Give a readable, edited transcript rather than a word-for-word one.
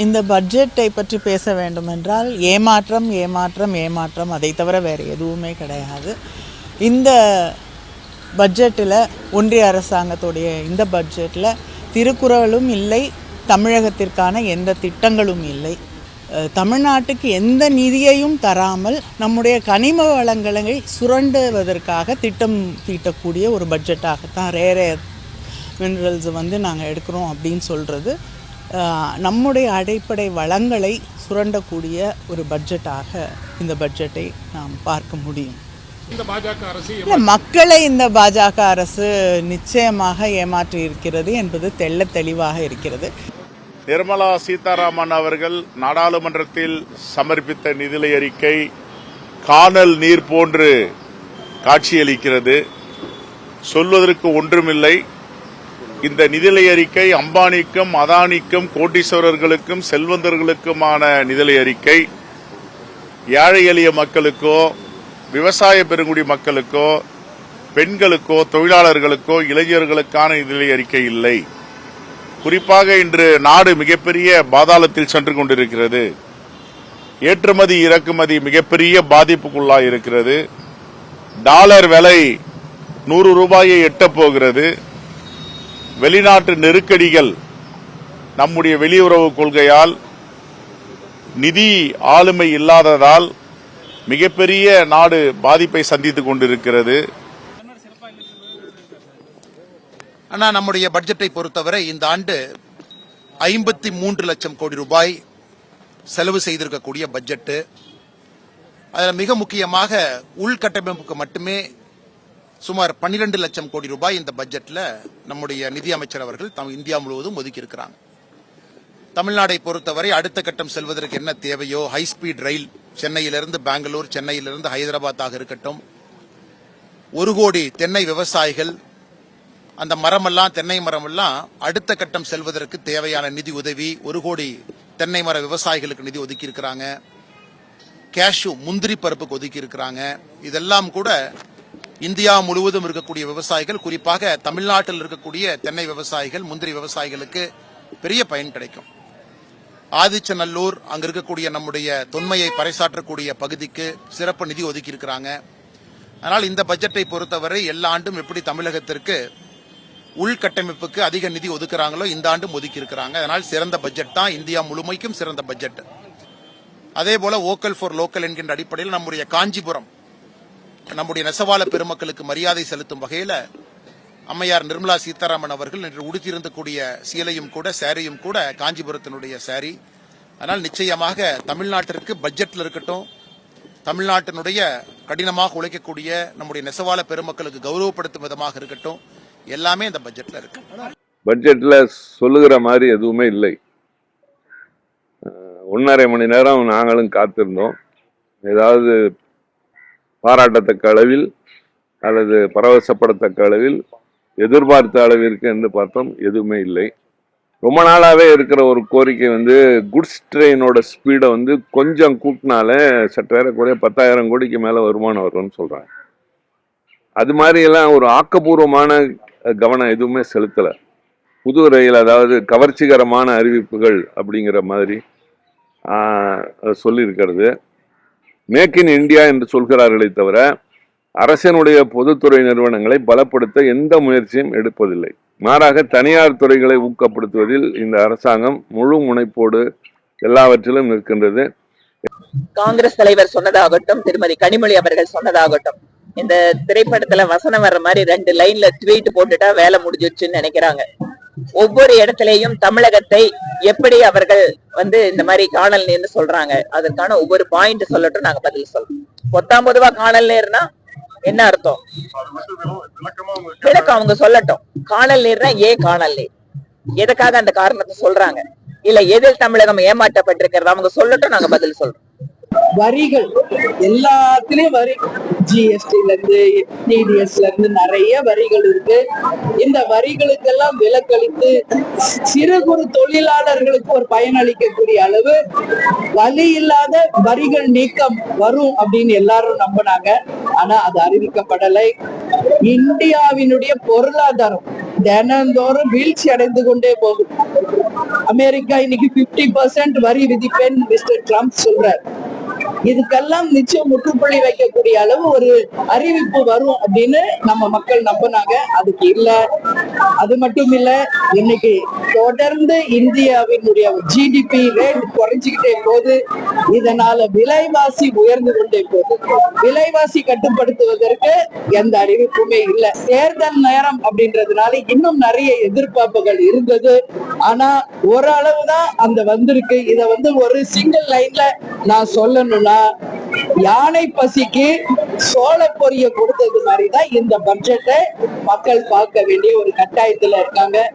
இந்த பட்ஜெட்டை பற்றி பேச வேண்டுமென்றால் ஏமாற்றம் ஏமாற்றம் ஏமாற்றம், அதை தவிர வேறு எதுவுமே கிடையாது. இந்த பட்ஜெட்டில், ஒன்றிய அரசாங்கத்துடைய இந்த பட்ஜெட்டில் திருக்குறளும் இல்லை, தமிழகத்திற்கான எந்த திட்டங்களும் இல்லை. தமிழ்நாட்டுக்கு எந்த நிதியையும் தராமல் நம்முடைய கனிம வளங்களை சுரண்டுவதற்காக திட்டம் தீட்டக்கூடிய ஒரு பட்ஜெட்டாகத்தான் ரேர் மினரல்ஸ் நாங்கள் எடுக்கிறோம் அப்படின்னு சொல்கிறது நம்முடைய அடிப்படை வளங்களை சுரண்டக்கூடிய ஒரு பட்ஜெட்டாக இந்த பட்ஜெட்டை நாம் பார்க்க முடியும். மக்களை இந்த பாஜக அரசு நிச்சயமாக ஏமாற்றி இருக்கிறது என்பது தெள்ள தெளிவாக இருக்கிறது. நிர்மலா சீதாராமன் அவர்கள் நாடாளுமன்றத்தில் சமர்ப்பித்த நிதிநிலை அறிக்கை கானல் நீர் போன்று காட்சியளிக்கிறது. சொல்வதற்கு ஒன்றுமில்லை. இந்த நிதிநிலை அறிக்கை அம்பானிக்கும் அதானிக்கும் கோட்டீஸ்வரர்களுக்கும் செல்வந்தர்களுக்குமான நிதிநிலை அறிக்கை. ஏழை எளிய மக்களுக்கோ விவசாய பெருங்குடி மக்களுக்கோ பெண்களுக்கோ தொழிலாளர்களுக்கோ இளைஞர்களுக்கான நிதிநிலை அறிக்கை இல்லை. குறிப்பாக இன்று நாடு மிகப்பெரிய பாதாளத்தில் சென்று கொண்டிருக்கிறது. ஏற்றுமதி இறக்குமதி மிகப்பெரிய பாதிப்புக்குள்ளாக இருக்கிறது. டாலர் விலை 100 ரூபாயை எட்டப் போகிறது. வெளிநாட்டு நெருக்கடிகள் நம்முடைய வெளியுறவு கொள்கையால், நிதி ஆளுமை இல்லாததால் மிகப்பெரிய நாடு பாதிப்பை சந்தித்துக் கொண்டிருக்கிறது. ஆனா நம்முடைய பட்ஜெட்டை பொறுத்தவரை இந்த ஆண்டு 53 லட்சம் கோடி ரூபாய் செலவு செய்திருக்கக்கூடிய பட்ஜெட்டு. அதில் மிக முக்கியமாக உள்கட்டமைப்புக்கு மட்டுமே சுமார் 12 லட்சம் கோடி ரூபாய் இந்த பட்ஜெட்ல நம்முடைய நிதியமைச்சர் அவர்கள் இந்தியா முழுவதும் ஒதுக்கி இருக்கிறாங்க. தமிழ்நாடை பொறுத்தவரை அடுத்த கட்டம் செல்வதற்கு என்ன தேவையோ, ஹைஸ்பீட் ரயில் சென்னையிலிருந்து பெங்களூர், சென்னையிலிருந்து ஹைதராபாத்தாக இருக்கட்டும், 1 கோடி தென்னை விவசாயிகள், அந்த மரமெல்லாம் தென்னை மரமெல்லாம் அடுத்த கட்டம் செல்வதற்கு தேவையான நிதி உதவி 1 கோடி தென்னை மர விவசாயிகளுக்கு நிதி ஒதுக்கி இருக்கிறாங்க. கேஷ்யூ முந்திரி பருப்புக்கு ஒதுக்கி இருக்கிறாங்க. இதெல்லாம் கூட இந்தியா முழுவதும் இருக்கக்கூடிய விவசாயிகள், குறிப்பாக தமிழ்நாட்டில் இருக்கக்கூடிய தென்னை விவசாயிகள், முந்திரி விவசாயிகளுக்கு பெரிய பயன் கிடைக்கும். ஆதிச்சநல்லூர், அங்க இருக்கக்கூடிய நம்முடைய தொன்மையை பறைசாற்றக்கூடிய பகுதிக்கு சிறப்பு நிதி ஒதுக்கி இருக்கிறாங்க. அதனால் இந்த பட்ஜெட்டை பொறுத்தவரை எல்லா ஆண்டும் எப்படி தமிழகத்திற்கு உள்கட்டமைப்புக்கு அதிக நிதி ஒதுக்குறாங்களோ இந்த ஆண்டும் ஒதுக்கி இருக்கிறாங்க. அதனால் சிறந்த பட்ஜெட் தான், இந்தியா முழுமைக்கும் சிறந்த பட்ஜெட். அதே போல வோக்கல் ஃபார் லோக்கல் என்கின்ற அடிப்படையில் நம்முடைய காஞ்சிபுரம், நம்முடைய நெசவாள பெருமக்களுக்கு மரியாதை செலுத்தும் வகையில் அம்மையார் நிர்மலா சீதாராமன் அவர்கள் இன்று உடுத்தியிருந்தக்கூடிய சீலையும் கூட சாரியும் கூட காஞ்சிபுரத்தினுடைய சாரி. அதனால் நிச்சயமாக தமிழ்நாட்டிற்கு பட்ஜெட்டில் இருக்கட்டும், தமிழ்நாட்டினுடைய கடினமாக உழைக்கக்கூடிய நம்முடைய நெசவாள பெருமக்களுக்கு கௌரவப்படுத்தும் விதமாக இருக்கட்டும், எல்லாமே இந்த பட்ஜெட்ல இருக்கு. பட்ஜெட்ல சொல்லுகிற மாதிரி எதுவுமே இல்லை. 1.5 மணி நேரம் நாங்களும் காத்திருந்தோம். ஏதாவது பாராட்டத்தக்க அளவில் அல்லது பரவசப்படத்தக்க அளவில் எதிர்பார்த்த அளவிற்கு என்று பார்த்தோம், எதுவுமே இல்லை. ரொம்ப நாளாவே இருக்கிற ஒரு கோரிக்கை குட்ஸ் ட்ரெயினோட ஸ்பீடை கொஞ்சம் கூட்டினாலே சற்றேறக்குறைய 10,000 கோடிக்கு மேல வருமானம் வரும்னு சொல்றாங்க. அது மாதிரி எல்லாம் ஒரு ஆக்கப்பூர்வமான கவனம் எதுவுமே செலுத்தல. புது ரயில், அதாவது கவர்ச்சிகரமான அறிவிப்புகள் அப்படிங்கிற மாதிரி சொல்லியிருக்கிறது. மேக் இன் இந்தியா என்று சொல்கிறார்களே தவிர அரசினுடைய பொதுத்துறை நிறுவனங்களை பலப்படுத்த எந்த முயற்சியும் எடுப்பதில்லை. மாறாக தனியார் துறைகளை ஊக்கப்படுத்துவதில் இந்த அரசாங்கம் முழு முனைப்போடு எல்லாவற்றிலும் நிற்கின்றது. காங்கிரஸ் தலைவர் சொன்னதாகட்டும், திருமதி கனிமொழி அவர்கள் சொன்னதாகட்டும், இந்த திரைப்படத்துல வசனம் வர்ற மாதிரி 2 லைன்ல ட்வீட் போட்டுட்டா வேலை முடிஞ்சிருச்சுன்னு நினைக்கிறாங்க. ஒவ்வொரு இடத்திலையும் தமிழகத்தை எப்படி அவர்கள் இந்த மாதிரி காணல் நீர்னு சொல்றாங்க, அதற்கான ஒவ்வொரு பாயிண்ட் சொல்லட்டும், நாங்க பதில் சொல்றோம். 19 காணல் நீர்னா என்ன அர்த்தம் விளக்கம் அவங்க சொல்லட்டும். காணல் நீர்னா காணல் நீர் எதுக்காக அந்த காரணத்தை சொல்றாங்க, இல்ல எதில் தமிழகம் ஏமாற்றப்பட்டிருக்கிறது அவங்க சொல்லட்டும், நாங்க பதில் சொல்றோம். வரிகள் எல்லாத்துலயும் வரி, ஜிஎஸ்டில இருந்து டிடிஎஸ்ல இருந்து நிறைய வரிகள் இருக்கு. இந்த வரிகளுக்கெல்லாம் விலக்களித்து சிறு குறு தொழிலாளர்களுக்கு ஒரு பயனளிக்கக்கூடிய அளவு வலி இல்லாத வரிகள் நீக்கம் வரும் அப்படின்னு எல்லாரும் நம்பினாங்க. ஆனா அது அறிவிக்கப்படலை. இந்தியாவினுடைய பொருளாதாரம் தினந்தோறும் வீழ்ச்சி அடைந்து கொண்டே போகுது. அமெரிக்கா இன்னைக்கு 50% வரி விதிப்பேன் மிஸ்டர் ட்ரம்ப் சொல்றார். இதுக்கெல்லாம் நிச்சயம் முற்றுப்புள்ளி வைக்கக்கூடிய அளவு ஒரு அறிவிப்பு வரும் அப்படின்னு நம்ம மக்கள் நம்பினாங்க. அதுக்கு இல்ல. அது மட்டும் இல்ல, இன்னைக்கு தொடர்ந்து இந்தியாவினுடைய ஜிடிபி ரேட் குறைஞ்சுக்கிட்டே போகுது. இதனால விலைவாசி உயர்ந்து கொண்டே போகுது. விலைவாசி கட்டுப்படுத்துவதற்கு எந்த அறிவிப்புமே இல்ல. தேர்தல் நேரம் அப்படின்றதுனால இன்னும் நிறைய எதிர்பார்ப்புகள் இருந்தது. ஆனா ஓரளவுதான் அந்த வந்திருக்கு. இத ஒரு சிங்கிள் லைன்ல நான் சொல்லணும்னா, யானை பசிக்கு சோள பொரிய கொடுத்தது மாதிரிதான் இந்த பட்ஜெட்டை மக்கள் பார்க்க வேண்டிய ஒரு கட்டாயத்துல இருக்காங்க.